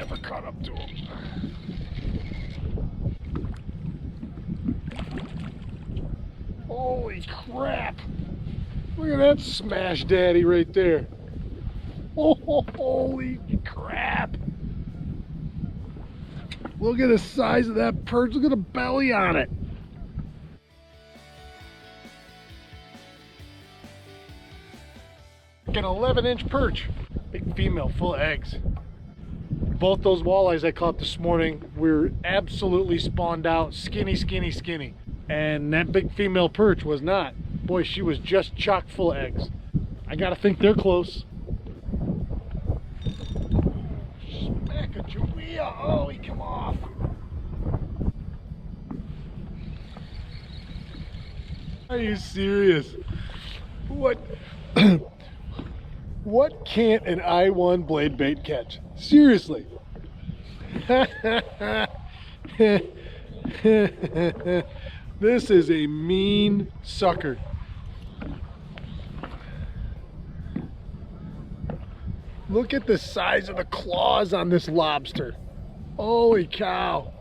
never caught up to him. Holy crap! Look at that smash daddy right there. Oh, holy crap! Look at the size of that perch. Look at the belly on it. Like an 11-inch perch. Big female, full of eggs. Both those walleyes I caught this morning were absolutely spawned out, skinny, skinny, skinny. And that big female perch was not. Boy, she was just chock full of eggs. I gotta think they're close. Smack-a-jawea. Oh, he come off. Are you serious? What? What can't an I-1 blade bait catch? Seriously. This is a mean sucker. Look at the size of the claws on this lobster. Holy cow.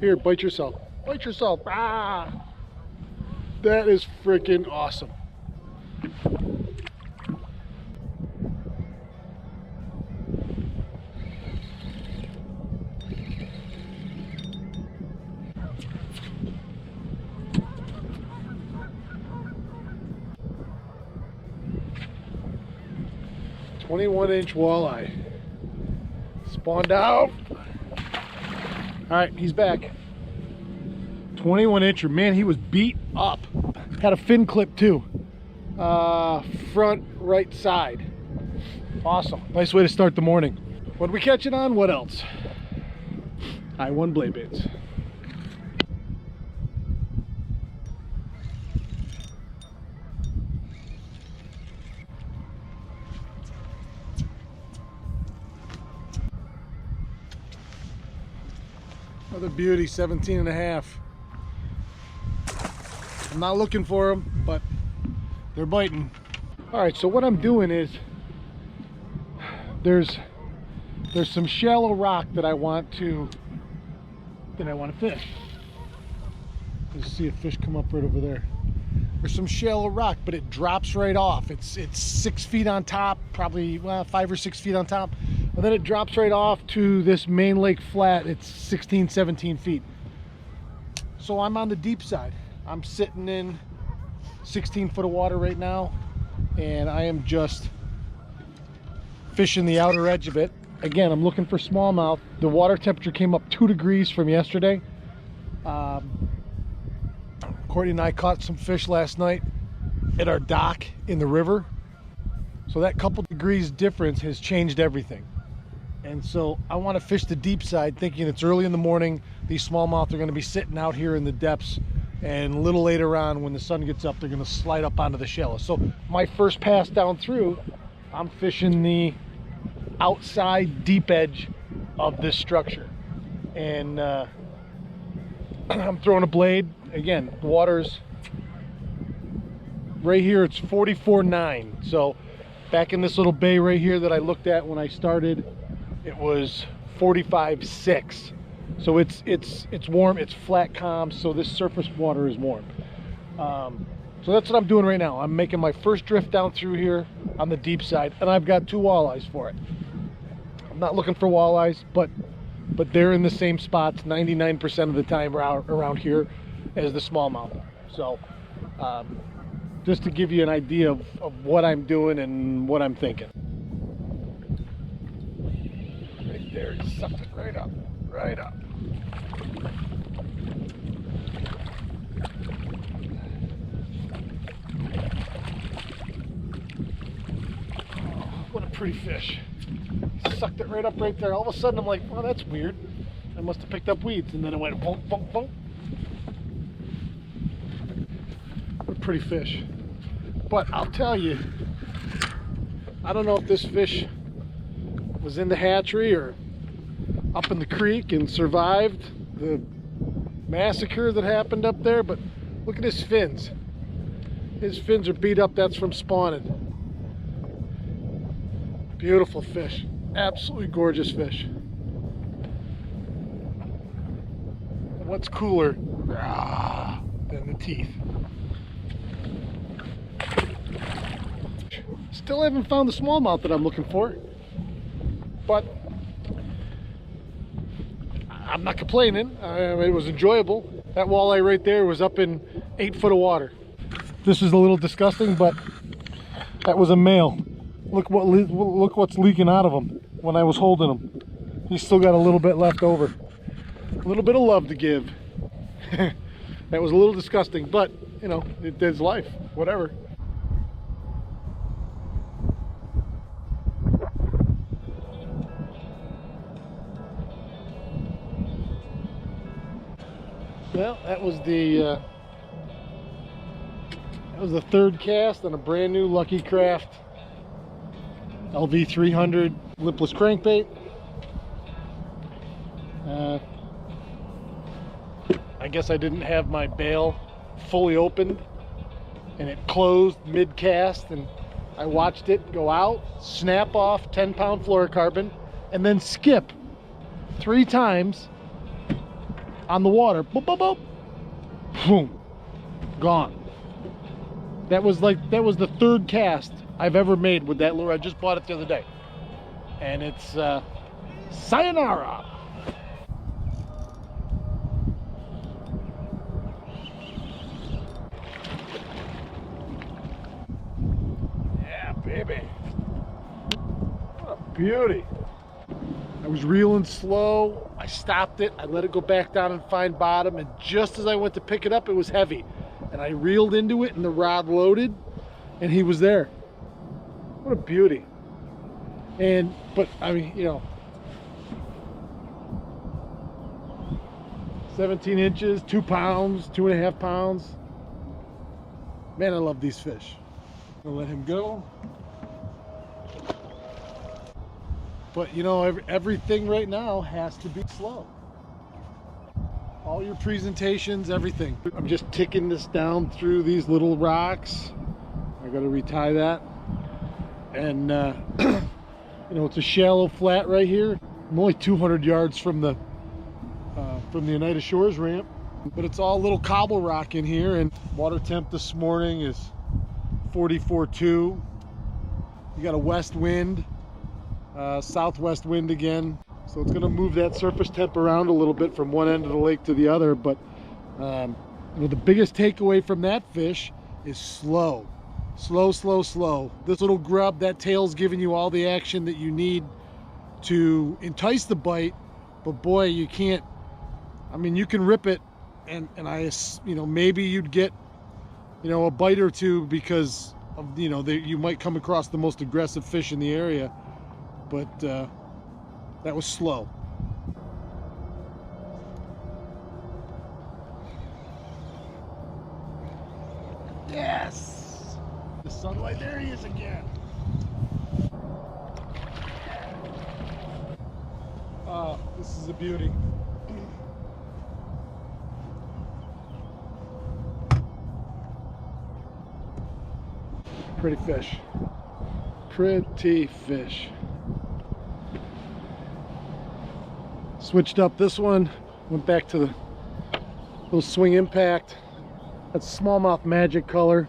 Here, bite yourself. Bite yourself. Ah! That is freaking awesome. .21-inch walleye. Spawned out. Alright, he's back. 21-incher. Man, he was beat up. Had a fin clip too. Front right side. Awesome. Nice way to start the morning. What did we catch it on? What else? I-1 blade baits. Another beauty, 17 and a half. I'm not looking for them, but they're biting. All right, so what I'm doing is there's some shallow rock that I want to fish. Let's see a fish come up right over there. There's some shallow rock, but it drops right off. It's 6 feet on top, probably 5 or 6 feet on top. And then it drops right off to this main lake flat. It's 16, 17 feet. So I'm on the deep side. I'm sitting in 16 foot of water right now, and I am just fishing the outer edge of it. Again, I'm looking for smallmouth. The water temperature came up 2 degrees from yesterday. Courtney and I caught some fish last night at our dock in the river. So that couple degrees difference has changed everything. And so I want to fish the deep side, thinking it's early in the morning. These smallmouth are going to be sitting out here in the depths, and a little later on when the sun gets up, they're going to slide up onto the shallow. So my first pass down through, I'm fishing the outside deep edge of this structure. And I'm throwing a blade. Again, the water's right here, it's 44.9. So back in this little bay right here that I looked at when I started, it was 45.6. So it's warm, it's flat calm, so this surface water is warm. So that's what I'm doing right now. I'm making my first drift down through here on the deep side, and I've got 2 walleyes for it. I'm not looking for walleyes, but they're in the same spots 99% of the time around here as the smallmouth. So just to give you an idea of what I'm doing and what I'm thinking. Right there, he sucked it right up, right up. Oh, what a pretty fish. Sucked it right up right there. All of a sudden I'm like, well, that's weird. I must have picked up weeds. And then it went bonk, bonk, bonk. What a pretty fish. But I'll tell you, I don't know if this fish was in the hatchery or up in the creek and survived the massacre that happened up there, but look at his fins. His fins are beat up. That's from spawning. Beautiful fish. Absolutely gorgeous fish. what's cooler than the teeth? Still haven't found the smallmouth that I'm looking for, but I'm not complaining. It was enjoyable. That walleye right there was up in 8 foot of water. This is a little disgusting, but that was a male. Look what's leaking out of him when I was holding him. He's still got a little bit left over. A little bit of love to give. That was a little disgusting, but you know, it's life. Whatever. Well, that was the third cast on a brand new Lucky Craft LV 300 lipless crankbait. I guess I didn't have my bail fully opened and it closed mid-cast, and I watched it go out, snap off 10-pound fluorocarbon, and then skip 3 times on the water. Boop, boop, boop. Boom. Gone. That was the third cast I've ever made with that lure. I just bought it the other day. And it's sayonara. Yeah, baby. What a beauty. I was reeling slow. I stopped it. I let it go back down and find bottom. And just as I went to pick it up, it was heavy. And I reeled into it and the rod loaded and he was there. What a beauty. But I mean, you know, 17 inches, 2 pounds, 2.5 pounds. Man, I love these fish. I'm gonna let him go. But you know, everything right now has to be slow. All your presentations, everything. I'm just ticking this down through these little rocks. I gotta retie that. And you know, it's a shallow flat right here. I'm only 200 yards from the Oneida Shores ramp, but it's all little cobble rock in here. And water temp this morning is 44.2. You got a west wind, southwest wind again. So it's gonna move that surface temp around a little bit from one end of the lake to the other. But you know, the biggest takeaway from that fish is slow. Slow, slow, slow. This little grub, that tail's giving you all the action that you need to entice the bite. But boy, you can't, I mean, you can rip it and you know, maybe you'd get, you know, a bite or two because of, you know, you might come across the most aggressive fish in the area. But that was slow. Yes! The sunlight, there he is again. Oh, this is a beauty. Pretty fish. Pretty fish. Switched up this one, went back to the little swing impact. That's smallmouth magic color.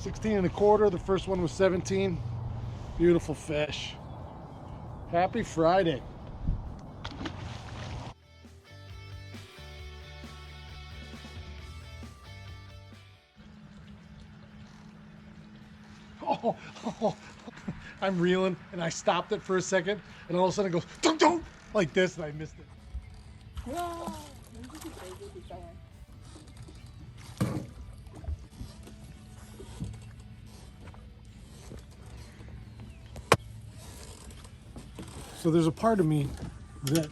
16.25, the first one was 17. Beautiful fish. Happy Friday. Oh. I'm reeling and I stopped it for a second and all of a sudden it goes dunk, dunk, like this and I missed it. Whoa. So there's a part of me that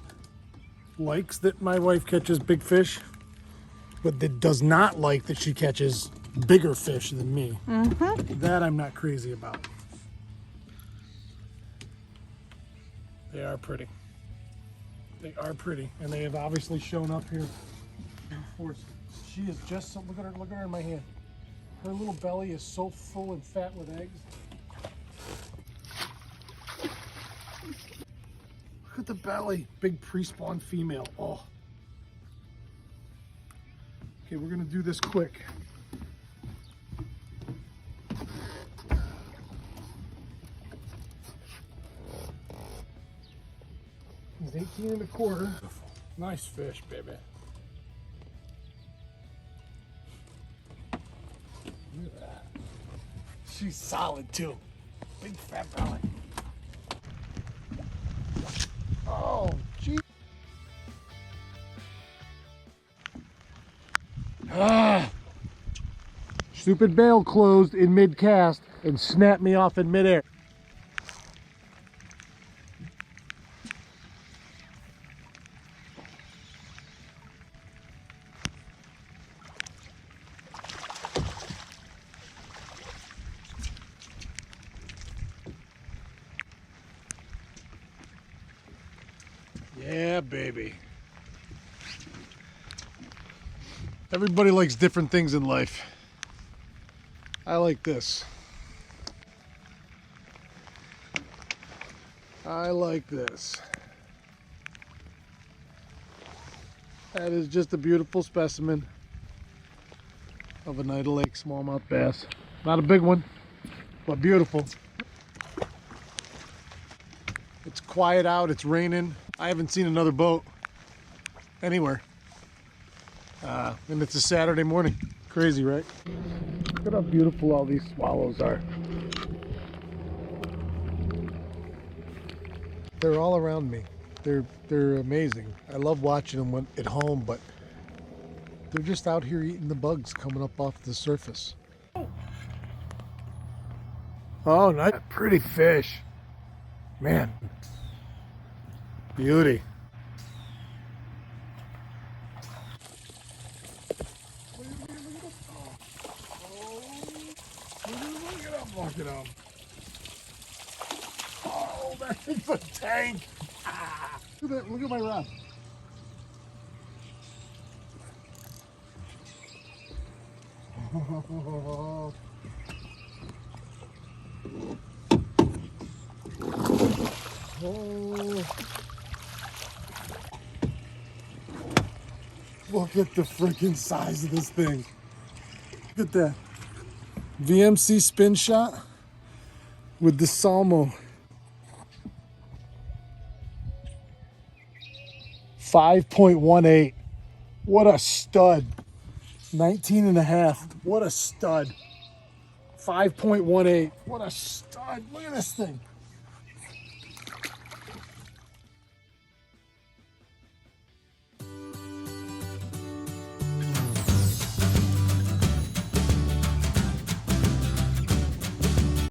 likes that my wife catches big fish, but that does not like that she catches bigger fish than me. Mm-hmm. That I'm not crazy about. They are pretty. They are pretty, and they have obviously shown up here in force. She is just so, look at her in my hand. Her little belly is so full and fat with eggs. Look the belly. Big pre-spawn female. Oh. Okay, we're gonna do this quick. He's 18 and a quarter. Nice fish, baby. Look at that. She's solid too. Big fat belly. Oh, gee. Ah. Stupid bail closed in mid-cast and snapped me off in midair. Yeah, baby. Everybody likes different things in life. I like this. I like this. That is just a beautiful specimen of a Oneida Lake smallmouth bass. Not a big one, but beautiful. It's quiet out, it's raining. I haven't seen another boat anywhere. And it's a Saturday morning. Crazy, right? Look at how beautiful all these swallows are. They're all around me. They're amazing. I love watching them at home, but they're just out here eating the bugs coming up off the surface. Oh, nice. Pretty fish. Man. Beauty. Look at him. Oh, that's a tank. Ah. Look at my rod. Oh. Look at the freaking size of this thing. Look at that. VMC spin shot with the Salmo. 5.18. What a stud. 19 and a half. What a stud. 5.18. What a stud. Look at this thing.